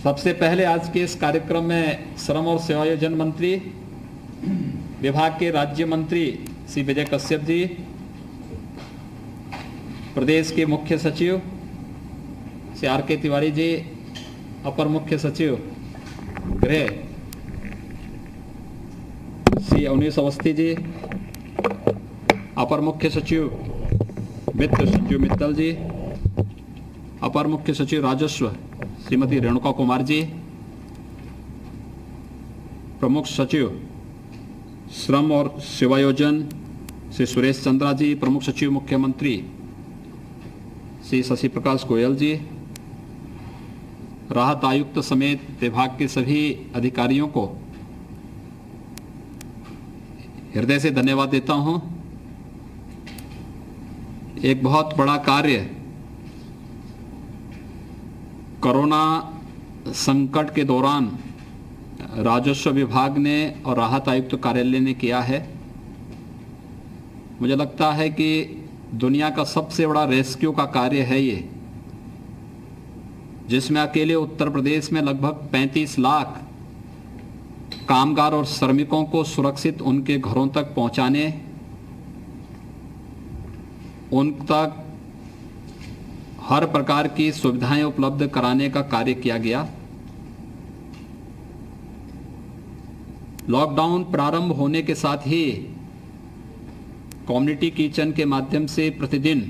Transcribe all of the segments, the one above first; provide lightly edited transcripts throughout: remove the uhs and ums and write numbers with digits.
सबसे पहले आज के इस कार्यक्रम में श्रम और सेवायोजन मंत्री, विभाग के राज्य मंत्री श्री विजय कश्यप जी, प्रदेश के मुख्य सचिव श्री आर के तिवारी जी, अपर मुख्य सचिव गृह श्री अवनीश अवस्थी जी, अपर मुख्य सचिव वित्त संजीव मित्तल जी, अपर मुख्य सचिव राजस्व श्रीमती रेणुका कुमार जी, प्रमुख सचिव श्रम और सेवायोजन श्री सुरेश चंद्रा जी, प्रमुख सचिव मुख्यमंत्री श्री शशि प्रकाश गोयल जी, राहत आयुक्त समेत विभाग के सभी अधिकारियों को हृदय से धन्यवाद देता हूं। एक बहुत बड़ा कार्य कोरोना संकट के दौरान राजस्व विभाग ने और राहत आयुक्त कार्यालय ने किया है। मुझे लगता है कि दुनिया का सबसे बड़ा रेस्क्यू का कार्य है ये, जिसमें अकेले उत्तर प्रदेश में लगभग 35 लाख कामगार और श्रमिकों को सुरक्षित उनके घरों तक पहुंचाने, उन तक हर प्रकार की सुविधाएं उपलब्ध कराने का कार्य किया गया। लॉकडाउन प्रारंभ होने के साथ ही कम्युनिटी किचन के माध्यम से प्रतिदिन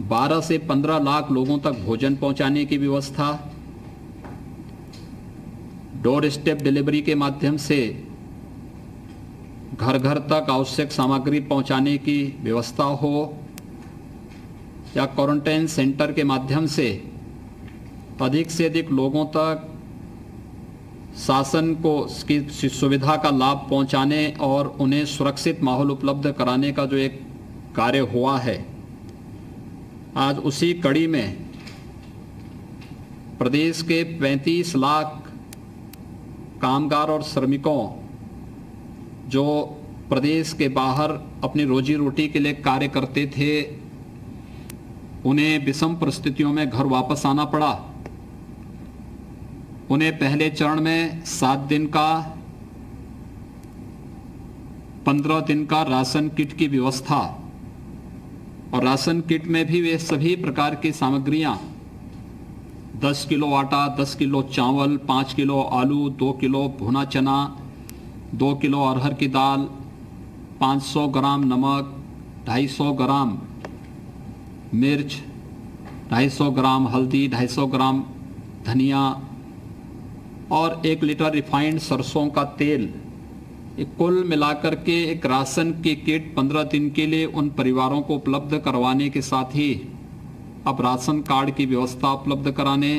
12 से 15 लाख लोगों तक भोजन पहुंचाने की व्यवस्था, डोर स्टेप डिलीवरी के माध्यम से घर घर तक आवश्यक सामग्री पहुंचाने की व्यवस्था हो, या क्वारंटाइन सेंटर के माध्यम से अधिक से अधिक लोगों तक शासन को इसकी सुविधा का लाभ पहुंचाने और उन्हें सुरक्षित माहौल उपलब्ध कराने का जो एक कार्य हुआ है, आज उसी कड़ी में प्रदेश के 35 लाख कामगार और श्रमिकों जो प्रदेश के बाहर अपनी रोजी रोटी के लिए कार्य करते थे, उन्हें विषम परिस्थितियों में घर वापस आना पड़ा। उन्हें पहले चरण में 7 दिन का 15 दिन का राशन किट की व्यवस्था, और राशन किट में भी वे सभी प्रकार की सामग्रियां 10 किलो आटा, 10 किलो चावल, 5 किलो आलू, 2 किलो भुना चना, 2 किलो अरहर की दाल, 500 ग्राम नमक, 250 ग्राम मिर्च, 250 ग्राम हल्दी, 250 ग्राम धनिया और 1 लीटर रिफाइंड सरसों का तेल, कुल मिलाकर के एक राशन की किट 15 दिन के लिए उन परिवारों को उपलब्ध करवाने के साथ ही अब राशन कार्ड की व्यवस्था उपलब्ध कराने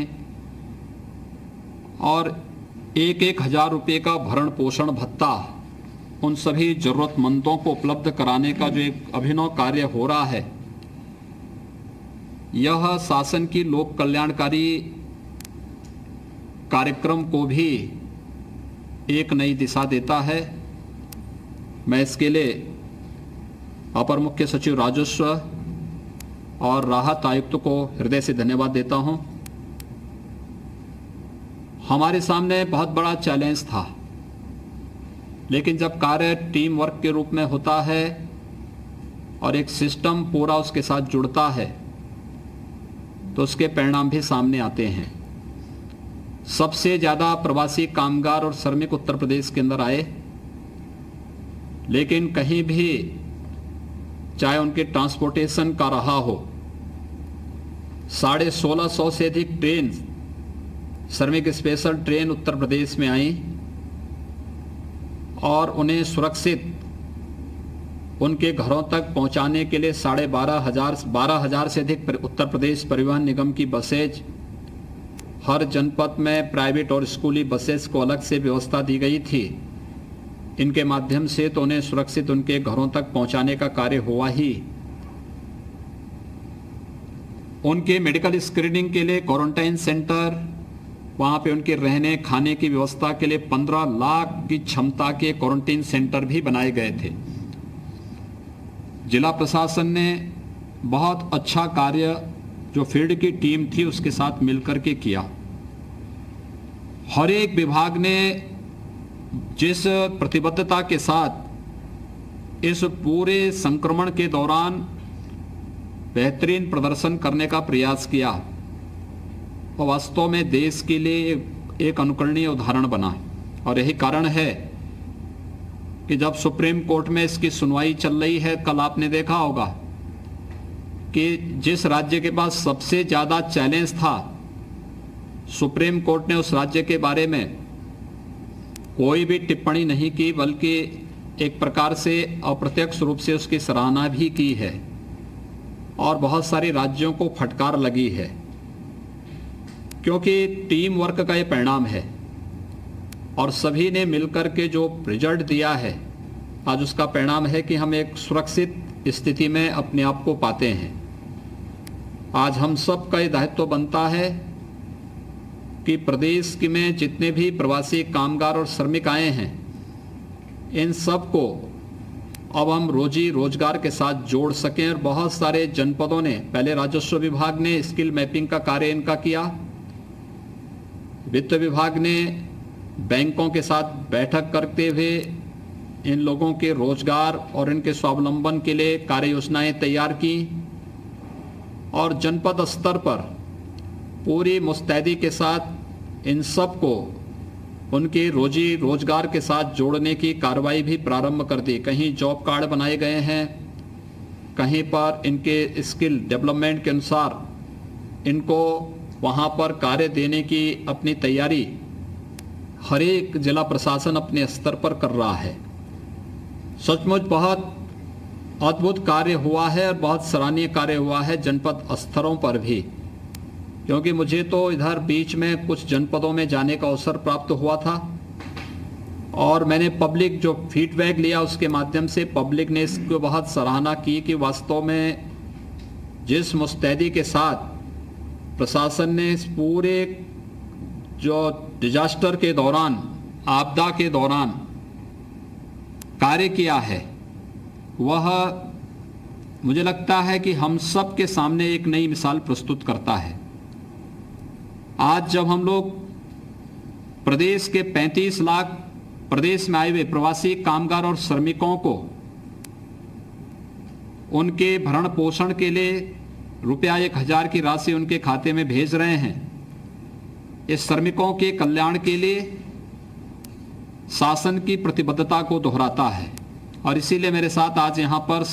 और 1-1 हजार रुपये का भरण पोषण भत्ता उन सभी जरूरतमंदों को उपलब्ध कराने का जो एक अभिनव कार्य हो रहा है, यह शासन की लोक कल्याणकारी कार्यक्रम को भी एक नई दिशा देता है। मैं इसके लिए अपर मुख्य सचिव राजस्व और राहत आयुक्त को हृदय से धन्यवाद देता हूं। हमारे सामने बहुत बड़ा चैलेंज था, लेकिन जब कार्य टीम वर्क के रूप में होता है और एक सिस्टम पूरा उसके साथ जुड़ता है, तो उसके परिणाम भी सामने आते हैं। सबसे ज़्यादा प्रवासी कामगार और श्रमिक उत्तर प्रदेश के अंदर आए, लेकिन कहीं भी चाहे उनके ट्रांसपोर्टेशन का रहा हो, 1650 से अधिक ट्रेन, श्रमिक स्पेशल ट्रेन उत्तर प्रदेश में आई और उन्हें सुरक्षित उनके घरों तक पहुंचाने के लिए 12,500 से अधिक उत्तर प्रदेश परिवहन निगम की बसेज, हर जनपद में प्राइवेट और स्कूली बसेस को अलग से व्यवस्था दी गई थी। इनके माध्यम से तो उन्हें सुरक्षित उनके घरों तक पहुंचाने का कार्य हुआ ही। उनके मेडिकल स्क्रीनिंग के लिए क्वारंटाइन सेंटर, वहां पे उनके रहने खाने की व्यवस्था के लिए 15 लाख की क्षमता के क्वारंटाइन सेंटर भी बनाए गए थे। जिला प्रशासन ने बहुत अच्छा कार्य जो फील्ड की टीम थी उसके साथ मिलकर के किया। हर एक विभाग ने जिस प्रतिबद्धता के साथ इस पूरे संक्रमण के दौरान बेहतरीन प्रदर्शन करने का प्रयास किया, वो वास्तव में देश के लिए एक अनुकरणीय उदाहरण बना। और यही कारण है कि जब सुप्रीम कोर्ट में इसकी सुनवाई चल रही है, कल आपने देखा होगा कि जिस राज्य के पास सबसे ज़्यादा चैलेंज था, सुप्रीम कोर्ट ने उस राज्य के बारे में कोई भी टिप्पणी नहीं की, बल्कि एक प्रकार से अप्रत्यक्ष रूप से उसकी सराहना भी की है और बहुत सारे राज्यों को फटकार लगी है, क्योंकि टीम वर्क का ये परिणाम है और सभी ने मिलकर के जो रिजल्ट दिया है, आज उसका परिणाम है कि हम एक सुरक्षित स्थिति में अपने आप को पाते हैं। आज हम सब का ये दायित्व बनता है कि प्रदेश में जितने भी प्रवासी कामगार और श्रमिक आए हैं, इन सब को अब हम रोजी रोजगार के साथ जोड़ सकें। और बहुत सारे जनपदों ने, पहले राजस्व विभाग ने स्किल मैपिंग का कार्य इनका किया, वित्त विभाग ने बैंकों के साथ बैठक करते हुए इन लोगों के रोजगार और इनके स्वावलंबन के लिए कार्य योजनाएं तैयार की, और जनपद स्तर पर पूरी मुस्तैदी के साथ इन सब को उनके रोजी रोजगार के साथ जोड़ने की कार्रवाई भी प्रारंभ कर दी। कहीं जॉब कार्ड बनाए गए हैं, कहीं पर इनके स्किल डेवलपमेंट के अनुसार इनको वहाँ पर कार्य देने की अपनी तैयारी हर एक जिला प्रशासन अपने स्तर पर कर रहा है। सचमुच बहुत अद्भुत कार्य हुआ है और बहुत सराहनीय कार्य हुआ है जनपद स्तरों पर भी, क्योंकि मुझे तो इधर बीच में कुछ जनपदों में जाने का अवसर प्राप्त हुआ था और मैंने पब्लिक जो फीडबैक लिया उसके माध्यम से पब्लिक ने इसको बहुत सराहना की कि वास्तव में जिस मुस्तैदी के साथ प्रशासन ने इस पूरे जो डिजास्टर के दौरान, आपदा के दौरान कार्य किया है, वह मुझे लगता है कि हम सब के सामने एक नई मिसाल प्रस्तुत करता है। आज जब हम लोग प्रदेश के 35 लाख प्रदेश में आए हुए प्रवासी कामगार और श्रमिकों को उनके भरण पोषण के लिए रुपया 1000 की राशि उनके खाते में भेज रहे हैं, इस श्रमिकों के कल्याण के लिए शासन की प्रतिबद्धता को दोहराता है। और इसीलिए मेरे साथ आज यहाँ पर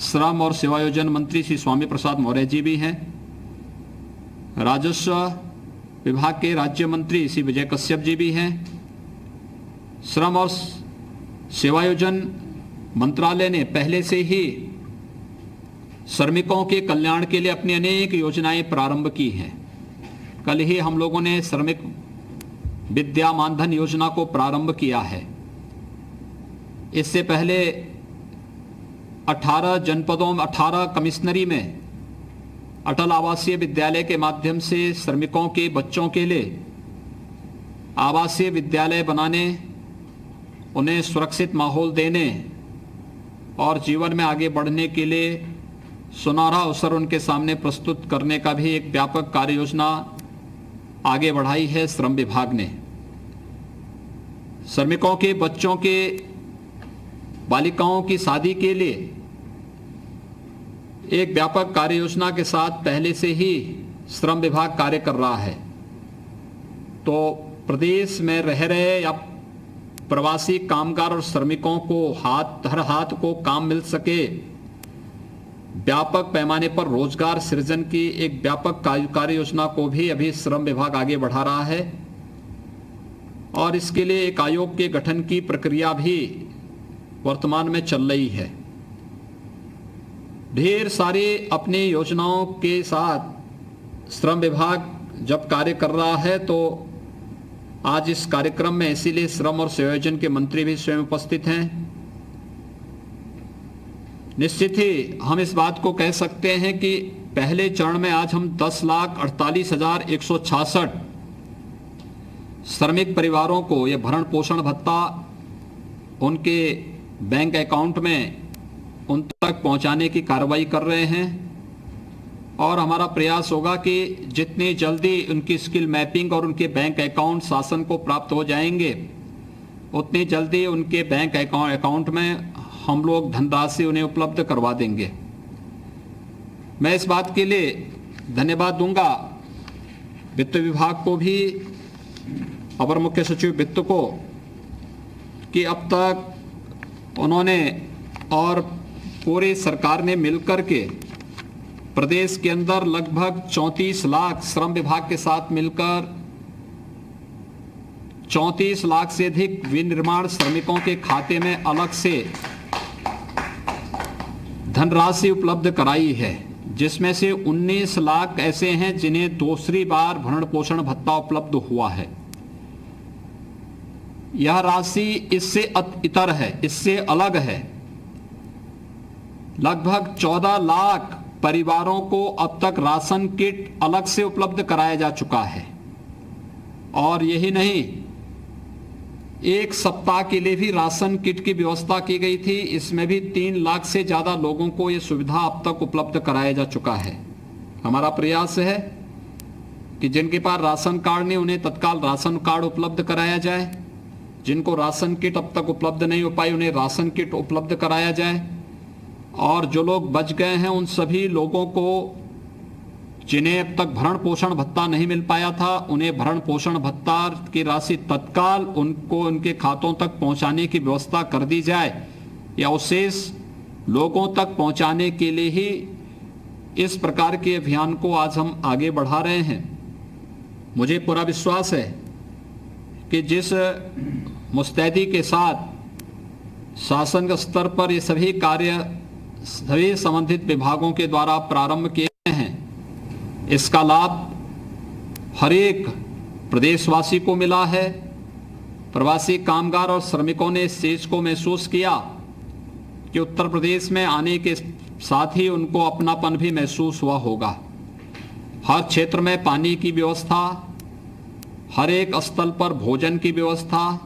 श्रम और सेवायोजन मंत्री श्री स्वामी प्रसाद मौर्य जी भी हैं, राजस्व विभाग के राज्य मंत्री श्री विजय कश्यप जी भी हैं, श्रम और सेवायोजन मंत्रालय ने पहले से ही श्रमिकों के कल्याण के लिए अपनी अनेक योजनाएं प्रारंभ की हैं। कल ही हम लोगों ने श्रमिक विद्या मानधन योजना को प्रारंभ किया है। इससे पहले 18 जनपदों में 18 कमिश्नरी में अटल आवासीय विद्यालय के माध्यम से श्रमिकों के बच्चों के लिए आवासीय विद्यालय बनाने, उन्हें सुरक्षित माहौल देने और जीवन में आगे बढ़ने के लिए सुनहरा अवसर उनके सामने प्रस्तुत करने का भी एक व्यापक कार्य योजना आगे बढ़ाई है श्रम विभाग ने। श्रमिकों के बच्चों के बालिकाओं की शादी के लिए एक व्यापक कार्य योजना के साथ पहले से ही श्रम विभाग कार्य कर रहा है। तो प्रदेश में रह रहे या प्रवासी कामगार और श्रमिकों को हर हाथ को काम मिल सके, व्यापक पैमाने पर रोजगार सृजन की एक व्यापक कार्य योजना को भी अभी श्रम विभाग आगे बढ़ा रहा है और इसके लिए एक आयोग के गठन की प्रक्रिया भी वर्तमान में चल रही है। ढेर सारी अपनी योजनाओं के साथ श्रम विभाग जब कार्य कर रहा है, तो आज इस कार्यक्रम में इसीलिए श्रम और सेवायोजन के मंत्री भी स्वयं उपस्थित हैं। निश्चित ही हम इस बात को कह सकते हैं कि पहले चरण में आज हम 10,48,166 श्रमिक परिवारों को यह भरण पोषण भत्ता उनके बैंक अकाउंट में उन तक पहुंचाने की कार्रवाई कर रहे हैं और हमारा प्रयास होगा कि जितनी जल्दी उनकी स्किल मैपिंग और उनके बैंक अकाउंट शासन को प्राप्त हो जाएंगे, उतनी जल्दी उनके बैंक अकाउंट में हम लोग धनराशि उन्हें उपलब्ध करवा देंगे। मैं इस बात के लिए धन्यवाद दूंगा वित्त विभाग को भी, अपर मुख्य सचिव वित्त को, कि अब तक उन्होंने और पूरी सरकार ने मिलकर के प्रदेश के अंदर लगभग 34 लाख, श्रम विभाग के साथ मिलकर 34 लाख से अधिक विनिर्माण श्रमिकों के खाते में अलग से धनराशि उपलब्ध कराई है, जिसमें से 19 लाख ऐसे हैं जिन्हें दूसरी बार भरण पोषण भत्ता उपलब्ध हुआ है। यह राशि इससे इतर है, इससे अलग है। लगभग 14 लाख परिवारों को अब तक राशन किट अलग से उपलब्ध कराया जा चुका है। और यही नहीं, एक सप्ताह के लिए भी राशन किट की व्यवस्था की गई थी, इसमें भी 3 लाख से ज्यादा लोगों को यह सुविधा अब तक उपलब्ध कराया जा चुका है। हमारा प्रयास है कि जिनके पास राशन कार्ड नहीं उन्हें तत्काल राशन कार्ड उपलब्ध कराया जाए, जिनको राशन किट अब तक उपलब्ध नहीं हो पाई उन्हें राशन किट उपलब्ध कराया जाए, और जो लोग बच गए हैं उन सभी लोगों को जिन्हें अब तक भरण पोषण भत्ता नहीं मिल पाया था, उन्हें भरण पोषण भत्ता की राशि तत्काल उनको उनके खातों तक पहुंचाने की व्यवस्था कर दी जाए, या अवशेष लोगों तक पहुंचाने के लिए ही इस प्रकार के अभियान को आज हम आगे बढ़ा रहे हैं। मुझे पूरा विश्वास है कि जिस मुस्तैदी के साथ शासन स्तर पर ये सभी कार्य सभी संबंधित विभागों के द्वारा प्रारंभ किए गए हैं, इसका लाभ हर एक प्रदेशवासी को मिला है। प्रवासी कामगार और श्रमिकों ने इस चीज को महसूस किया कि उत्तर प्रदेश में आने के साथ ही उनको अपनापन भी महसूस हुआ होगा। हर क्षेत्र में पानी की व्यवस्था, हर एक स्थल पर भोजन की व्यवस्था,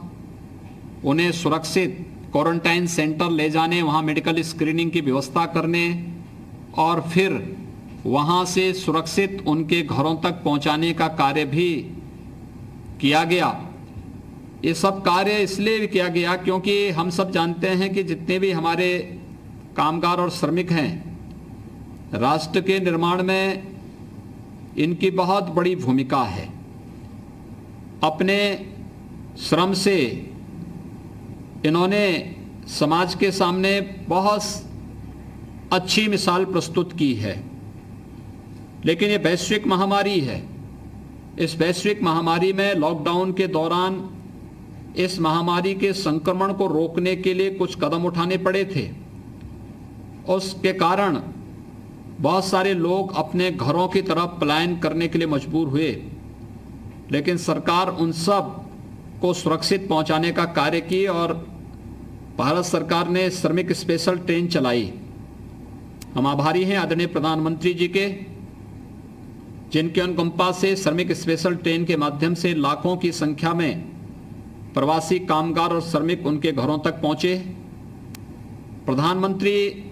उन्हें सुरक्षित क्वारंटाइन सेंटर ले जाने, वहाँ मेडिकल स्क्रीनिंग की व्यवस्था करने और फिर वहाँ से सुरक्षित उनके घरों तक पहुँचाने का कार्य भी किया गया। ये सब कार्य इसलिए किया गया क्योंकि हम सब जानते हैं कि जितने भी हमारे कामगार और श्रमिक हैं, राष्ट्र के निर्माण में इनकी बहुत बड़ी भूमिका है। अपने श्रम से इन्होंने समाज के सामने बहुत अच्छी मिसाल प्रस्तुत की है। लेकिन ये वैश्विक महामारी है। इस वैश्विक महामारी में लॉकडाउन के दौरान इस महामारी के संक्रमण को रोकने के लिए कुछ कदम उठाने पड़े थे। उसके कारण बहुत सारे लोग अपने घरों की तरफ पलायन करने के लिए मजबूर हुए, लेकिन सरकार उन सब को सुरक्षित पहुंचाने का कार्य की और भारत सरकार ने श्रमिक स्पेशल ट्रेन चलाई। हम आभारी हैं आदरणीय प्रधानमंत्री जी के, जिनके अनुकंपा से श्रमिक स्पेशल ट्रेन के माध्यम से लाखों की संख्या में प्रवासी कामगार और श्रमिक उनके घरों तक पहुंचे। प्रधानमंत्री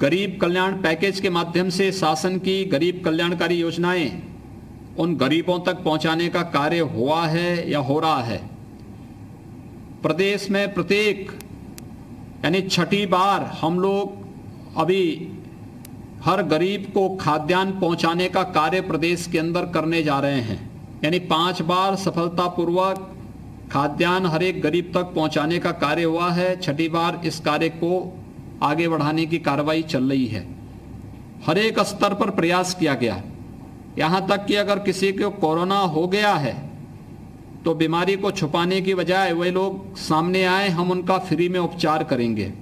गरीब कल्याण पैकेज के माध्यम से शासन की गरीब कल्याणकारी योजनाएं उन गरीबों तक पहुंचाने का कार्य हुआ है या हो रहा है। प्रदेश में प्रत्येक यानी छठी बार हम लोग अभी हर गरीब को खाद्यान्न पहुंचाने का कार्य प्रदेश के अंदर करने जा रहे हैं। यानी 5 बार सफलतापूर्वक खाद्यान्न हर एक गरीब तक पहुंचाने का कार्य हुआ है। छठी बार इस कार्य को आगे बढ़ाने की कार्रवाई चल रही है। हर एक स्तर पर प्रयास किया गया, यहाँ तक कि अगर किसी को कोरोना हो गया है तो बीमारी को छुपाने की बजाय वे लोग सामने आए, हम उनका फ्री में उपचार करेंगे।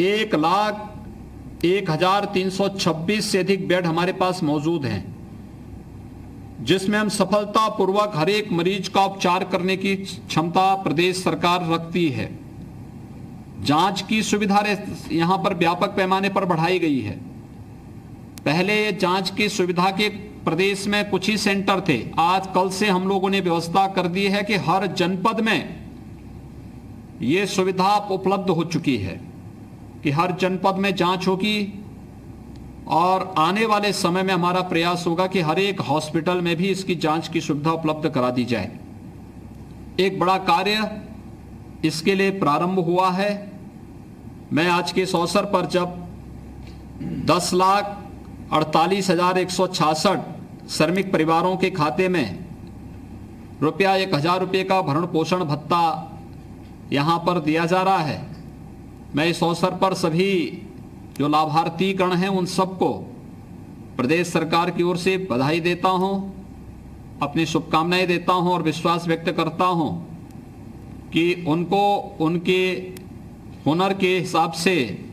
1,01,326 से अधिक बेड हमारे पास मौजूद हैं, जिसमें हम सफलतापूर्वक हर एक मरीज का उपचार करने की क्षमता प्रदेश सरकार रखती है। जांच की सुविधा यहां पर व्यापक पैमाने पर बढ़ाई गई है। पहले जांच की सुविधा के प्रदेश में कुछ ही सेंटर थे, आज कल से हम लोगों ने व्यवस्था कर दी है कि हर जनपद में ये सुविधा उपलब्ध हो चुकी है कि हर जनपद में जांच होगी और आने वाले समय में हमारा प्रयास होगा कि हर एक हॉस्पिटल में भी इसकी जांच की सुविधा उपलब्ध करा दी जाए। एक बड़ा कार्य इसके लिए प्रारंभ हुआ है। मैं आज के इस अवसर पर जब 10,48,166 श्रमिक परिवारों के खाते में रुपया 1,000 रुपये का भरण पोषण भत्ता यहाँ पर दिया जा रहा है, मैं इस अवसर पर सभी जो लाभार्थी गण हैं उन सबको प्रदेश सरकार की ओर से बधाई देता हूँ, अपनी शुभकामनाएं देता हूँ और विश्वास व्यक्त करता हूँ कि उनको उनके हुनर के हिसाब से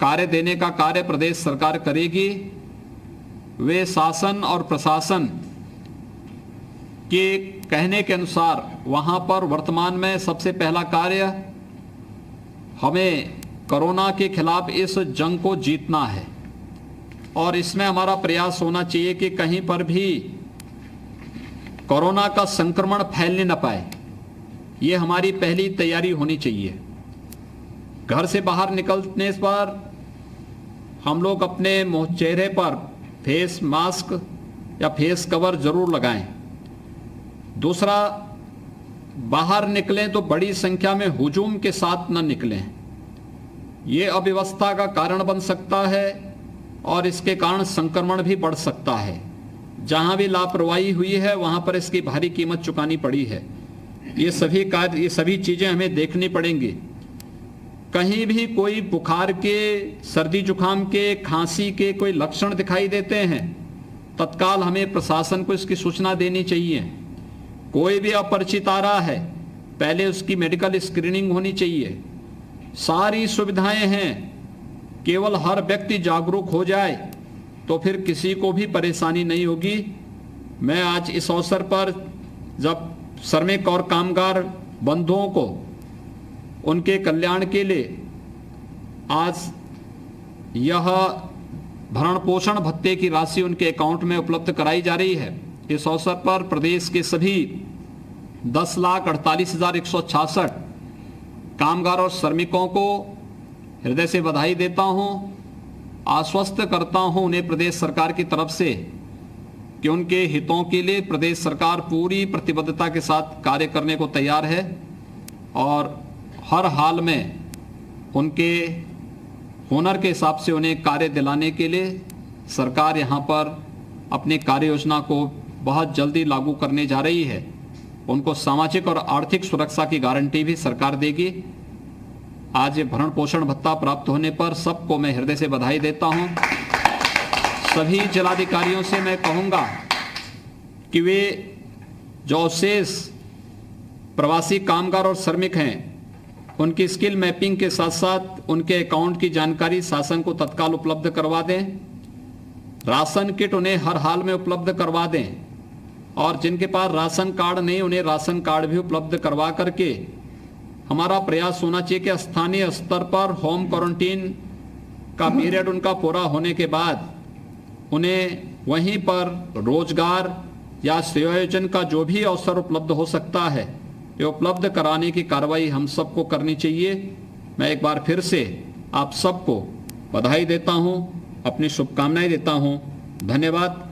कार्य देने का कार्य प्रदेश सरकार करेगी। वे शासन और प्रशासन के कहने के अनुसार वहाँ पर वर्तमान में सबसे पहला कार्य हमें कोरोना के खिलाफ इस जंग को जीतना है और इसमें हमारा प्रयास होना चाहिए कि कहीं पर भी कोरोना का संक्रमण फैलने न पाए। ये हमारी पहली तैयारी होनी चाहिए। घर से बाहर निकलने पर हम लोग अपने मुंह चेहरे पर फेस मास्क या फेस कवर जरूर लगाएं। दूसरा, बाहर निकलें तो बड़ी संख्या में हुजूम के साथ न निकलें। ये अव्यवस्था का कारण बन सकता है और इसके कारण संक्रमण भी बढ़ सकता है। जहां भी लापरवाही हुई है वहां पर इसकी भारी कीमत चुकानी पड़ी है। ये सभी चीजें हमें देखनी पड़ेंगी। कहीं भी कोई बुखार के, सर्दी जुकाम के, खांसी के कोई लक्षण दिखाई देते हैं, तत्काल हमें प्रशासन को इसकी सूचना देनी चाहिए। कोई भी अपरिचित आ रहा है, पहले उसकी मेडिकल स्क्रीनिंग होनी चाहिए। सारी सुविधाएं हैं, केवल हर व्यक्ति जागरूक हो जाए तो फिर किसी को भी परेशानी नहीं होगी। मैं आज इस अवसर पर जब श्रमिक और कामगार बंधुओं को उनके कल्याण के लिए आज यह भरण पोषण भत्ते की राशि उनके अकाउंट में उपलब्ध कराई जा रही है, इस अवसर पर प्रदेश के सभी 10,48,166 कामगार और श्रमिकों को हृदय से बधाई देता हूं। आश्वस्त करता हूं उन्हें प्रदेश सरकार की तरफ से कि उनके हितों के लिए प्रदेश सरकार पूरी प्रतिबद्धता के साथ कार्य करने को तैयार है और हर हाल में उनके हुनर के हिसाब से उन्हें कार्य दिलाने के लिए सरकार यहाँ पर अपनी कार्य योजना को बहुत जल्दी लागू करने जा रही है। उनको सामाजिक और आर्थिक सुरक्षा की गारंटी भी सरकार देगी। आज ये भरण पोषण भत्ता प्राप्त होने पर सबको मैं हृदय से बधाई देता हूँ। सभी जिलाधिकारियों से मैं कहूँगा कि वे जो शेष प्रवासी कामगार और श्रमिक हैं उनकी स्किल मैपिंग के साथ साथ उनके अकाउंट की जानकारी शासन को तत्काल उपलब्ध करवा दें। राशन किट उन्हें हर हाल में उपलब्ध करवा दें और जिनके पास राशन कार्ड नहीं उन्हें राशन कार्ड भी उपलब्ध करवा करके हमारा प्रयास होना चाहिए कि स्थानीय स्तर पर होम क्वारंटीन का पीरियड उनका पूरा होने के बाद उन्हें वहीं पर रोजगार या सेवायोजन का जो भी अवसर उपलब्ध हो सकता है ये उपलब्ध कराने की कार्रवाई हम सबको करनी चाहिए। मैं एक बार फिर से आप सबको बधाई देता हूं, अपनी शुभकामनाएं देता हूं। धन्यवाद।